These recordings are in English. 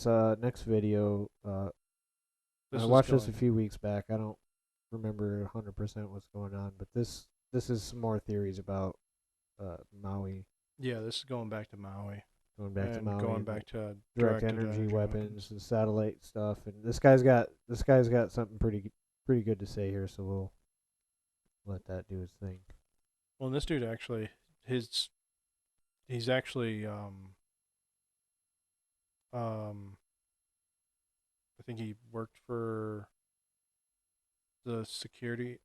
this next video. This I is watched this a going. few weeks back. I don't remember 100% what's going on, but this is some more theories about Maui, Yeah, this is going back to Maui going back to and Maui, going and back to direct directed energy energy weapons and satellite stuff. And this guy's got something pretty good to say here. So we'll let that do his thing. Well, this dude actually, he's actually I think he worked for the security.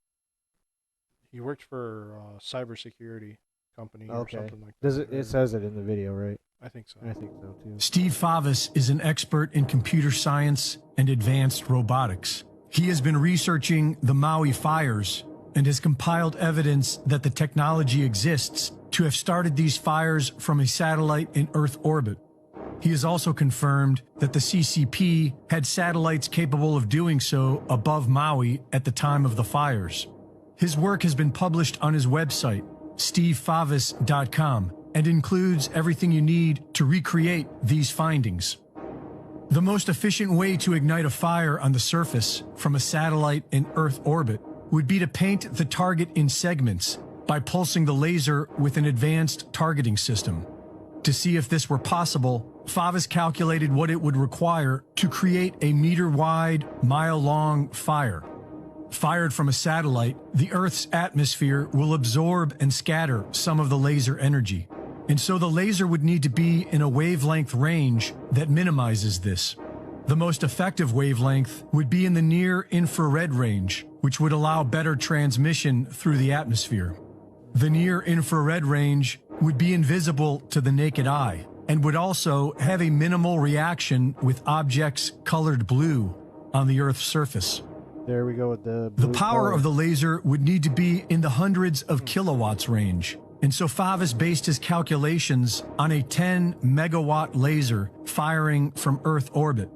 He worked for a cybersecurity company or Okay. something like that. Does it? It says it in the video, right? I think so. I think so too. Steve Favis is an expert in computer science and advanced robotics. He has been researching the Maui fires and has compiled evidence that the technology exists to have started these fires from a satellite in Earth orbit. He has also confirmed that the CCP had satellites capable of doing so above Maui at the time of the fires. His work has been published on his website, stevefavis.com, and includes everything you need to recreate these findings. The most efficient way to ignite a fire on the surface from a satellite in Earth orbit would be to paint the target in segments by pulsing the laser with an advanced targeting system. To see if this were possible, Favis calculated what it would require to create a meter-wide, mile-long fire. Fired from a satellite, the Earth's atmosphere will absorb and scatter some of the laser energy. And so the laser would need to be in a wavelength range that minimizes this. The most effective wavelength would be in the near-infrared range, which would allow better transmission through the atmosphere. The near-infrared range would be invisible to the naked eye and would also have a minimal reaction with objects colored blue on the Earth's surface. There we go with the The blue power color. of the laser would need to be in the hundreds of kilowatts range. And so Favis based his calculations on a 10 megawatt laser firing from Earth orbit.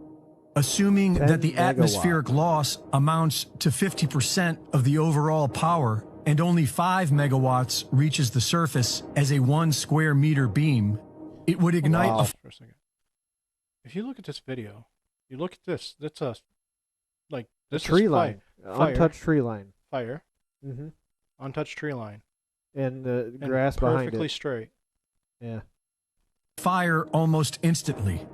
Assuming 10 that the megawatt. atmospheric loss amounts to 50% of the overall power and only 5 megawatts reaches the surface as a 1 square meter beam, it would ignite Wow. For a second. If you look at this video, you look at this. That's a like this tree is line, fire. untouched tree line, Fire, mm-hmm. untouched tree line, and the and grass behind perfectly it. straight. Yeah. fire almost instantly.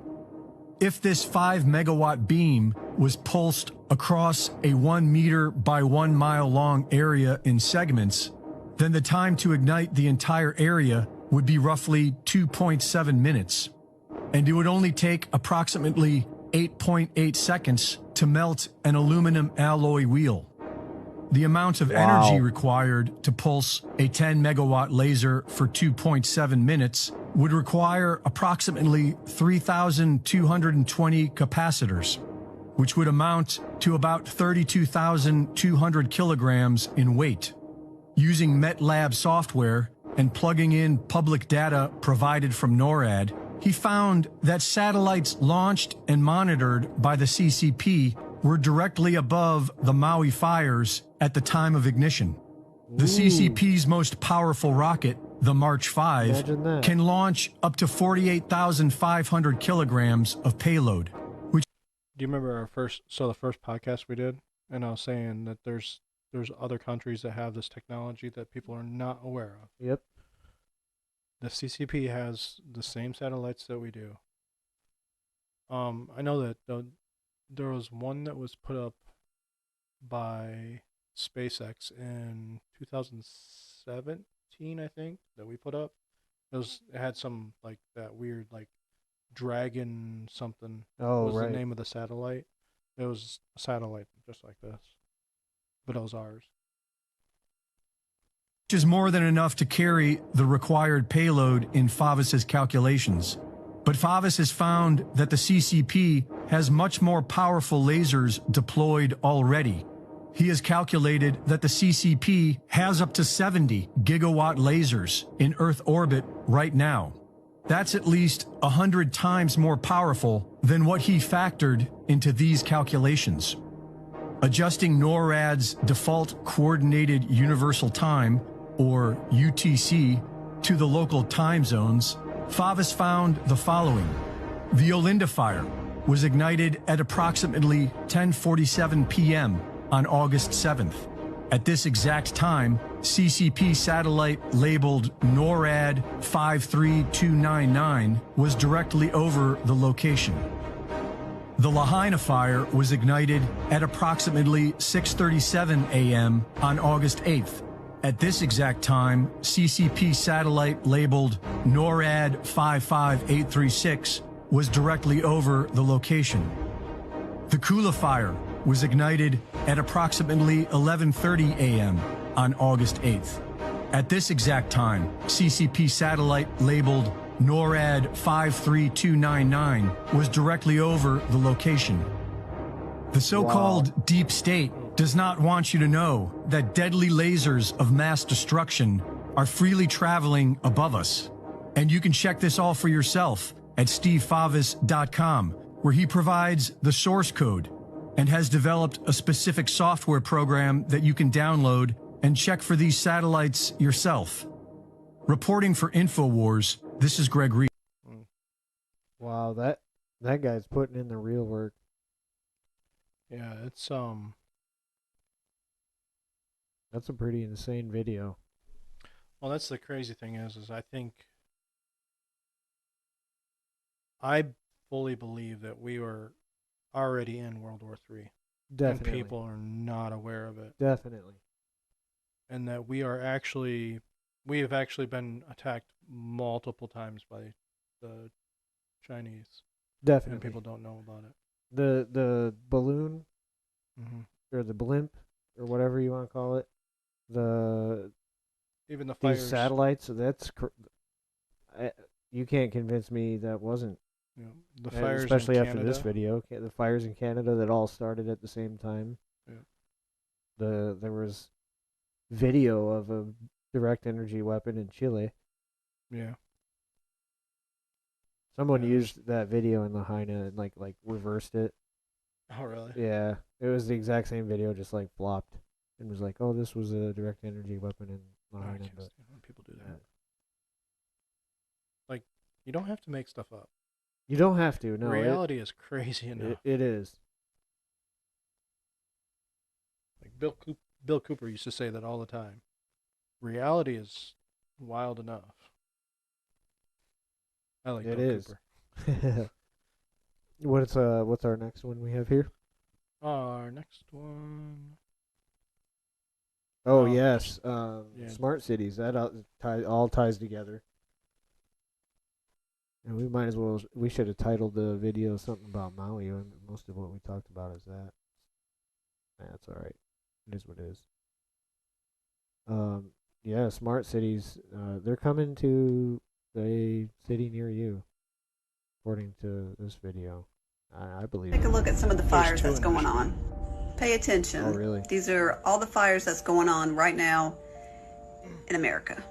If this 5 megawatt beam was pulsed across a 1 meter by 1 mile long area in segments, then the time to ignite the entire area would be roughly 2.7 minutes. And it would only take approximately 8.8 seconds to melt an aluminum alloy wheel. The amount of Wow. energy required to pulse a 10 megawatt laser for 2.7 minutes would require approximately 3,220 capacitors, which would amount to about 32,200 kilograms in weight. Using MetLab software and plugging in public data provided from NORAD, he found that satellites launched and monitored by the CCP were directly above the Maui fires at the time of ignition. The CCP's most powerful rocket, the March 5, Imagine that. can launch up to 48,500 kilograms of payload, which Do you remember the first podcast we did? And I was saying that there's other countries that have this technology that people are not aware of. Yep. The CCP has the same satellites that we do. I know that there was one that was put up by SpaceX in 2017, I think, that we put up. It had some like that weird like dragon something. Oh, was right. the name of the satellite. It was a satellite just like this, but it was ours. is more than enough to carry the required payload in Favis's calculations. But Favis has found that the CCP has much more powerful lasers deployed already. He has calculated that the CCP has up to 70 gigawatt lasers in Earth orbit right now. That's at least 100 times more powerful than what he factored into these calculations. Adjusting NORAD's default coordinated universal time, or UTC, to the local time zones, Favis found the following. The Olinda Fire, was ignited at approximately 10:47 p.m. on August 7th. At this exact time, CCP satellite labeled NORAD 53299 was directly over the location. The Lahaina fire was ignited at approximately 6:37 a.m. on August 8th. At this exact time, CCP satellite labeled NORAD 55836 was directly over the location. The Kula fire was ignited at approximately 11:30 a.m. on August 8th. At this exact time, CCP satellite labeled NORAD 53299 was directly over the location. The so-called deep state does not want you to know that deadly lasers of mass destruction are freely traveling above us. And you can check this all for yourself at stevefavis.com, where he provides the source code and has developed a specific software program that you can download and check for these satellites yourself. Reporting for InfoWars, this is Greg Reed. Wow, that guy's putting in the real work. Yeah, it's That's a pretty insane video. well, that's the crazy thing is I think I fully believe that we were already in World War III, Definitely. and people are not aware of it, Definitely. and that we have actually been attacked multiple times by the Chinese, Definitely. and people don't know about it. The balloon Mm-hmm. or the blimp or whatever you want to call it, Even the these fires, satellites. You can't convince me that wasn't. you know, the fires, Especially in after Canada, this video, the fires in Canada that all started at the same time. Yeah. There was video of a direct energy weapon in Chile. Yeah. Someone Yeah, used that video in Lahaina and like reversed it. Oh, really? Yeah, it was the exact same video, just like flopped, and was like, "Oh, this was a direct energy weapon in Oh, I Lahaina." can't But stand when people do that. Like, you don't have to make stuff up. you don't have to. No, Reality is crazy enough. it is. Like Bill Cooper used to say that all the time. Reality is wild enough. I like It Bill is. Cooper. What's our next one we have here? Our next one. Oh Oh, yes, yeah. smart cities. That all ties together. And we might as well. We should have titled the video something about Maui. And most of what we talked about is that. That's all right. It is what it is. Yeah, smart cities. They're coming to a city near you, according to this video. I believe. Take a look at some of the fires two that's in going Michigan. on. Pay attention. Oh, really? These are all the fires that's going on right now in America.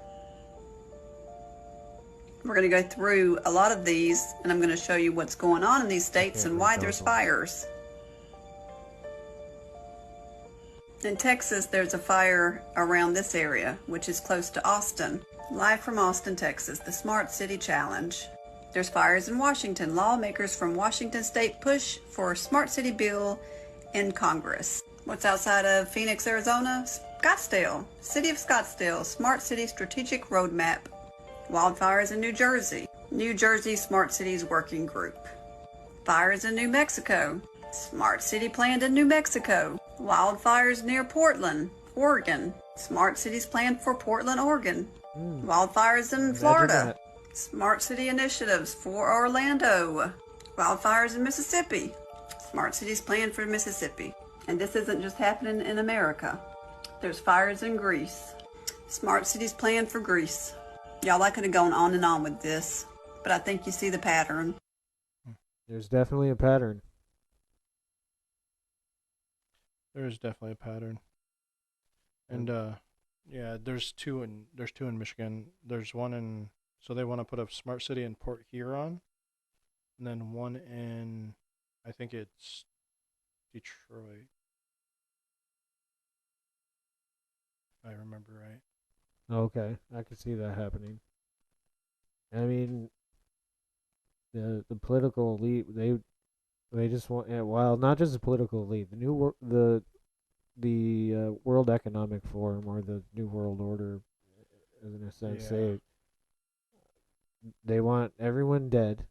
We're going to go through a lot of these, and I'm going to show you what's going on in these states and why there's fires. In Texas, there's a fire around this area, which is close to Austin. Live from Austin, Texas, the Smart City Challenge. There's fires in Washington. Lawmakers from Washington State push for a Smart City bill in Congress. What's outside of Phoenix, Arizona? Scottsdale. City of Scottsdale, Smart City Strategic Roadmap. Wildfires in New Jersey. New Jersey Smart Cities Working Group. Fires in New Mexico. Smart City planned in New Mexico. Wildfires near Portland, Oregon. Smart cities planned for Portland, Oregon. Wildfires in Imagine Florida. that. Smart city initiatives for Orlando. Wildfires in Mississippi. Smart cities planned for Mississippi. And this isn't just happening in America. There's fires in Greece. Smart cities planned for Greece. Y'all, I could have gone on and on with this, but I think you see the pattern. There's definitely a pattern. There is definitely a pattern. And yeah, there's two in Michigan. There's one in, so they want to put a smart city in Port Huron, and then one in, I think it's Detroit. If I remember right. Okay, I could see that happening. I mean, the political elite, They just want, well, not just the political elite, the World Economic Forum, or the New World Order, in a sense, Yeah. they want everyone dead,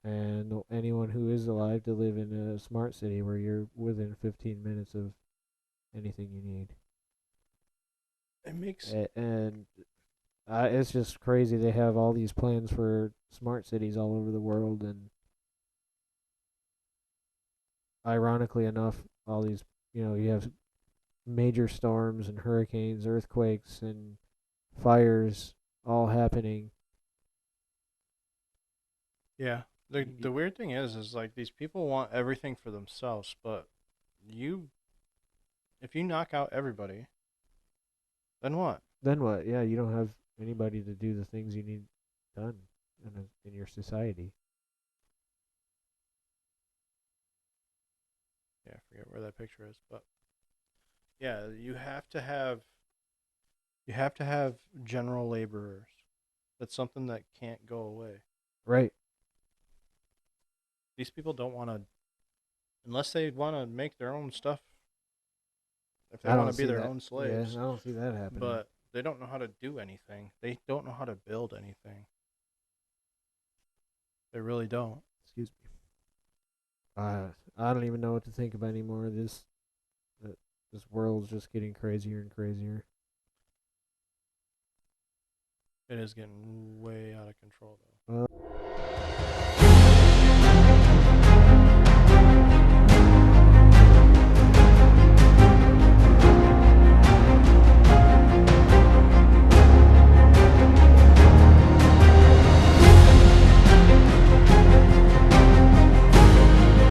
and anyone who is alive to live in a smart city where you're within 15 minutes of anything you need. It makes And it's just crazy. They have all these plans for smart cities all over the world, and ironically enough, all these, you have major storms and hurricanes, earthquakes, and fires all happening. yeah. The weird thing is like these people want everything for themselves, but you if you knock out everybody, then what? Then what? Yeah, you don't have anybody to do the things you need done in your society. Yeah, I forget where that picture is, but yeah, you have to have general laborers. That's something that can't go away. Right. These people don't want to unless they want to make their own stuff. If they I want don't to be see their that. own Yeah, I slaves, don't see that happening. but they don't know how to do anything. They don't know how to build anything. They really don't. Excuse me. I don't even know what to think about anymore. Uh, this world's just getting crazier and crazier. It is getting way out of control though. Well,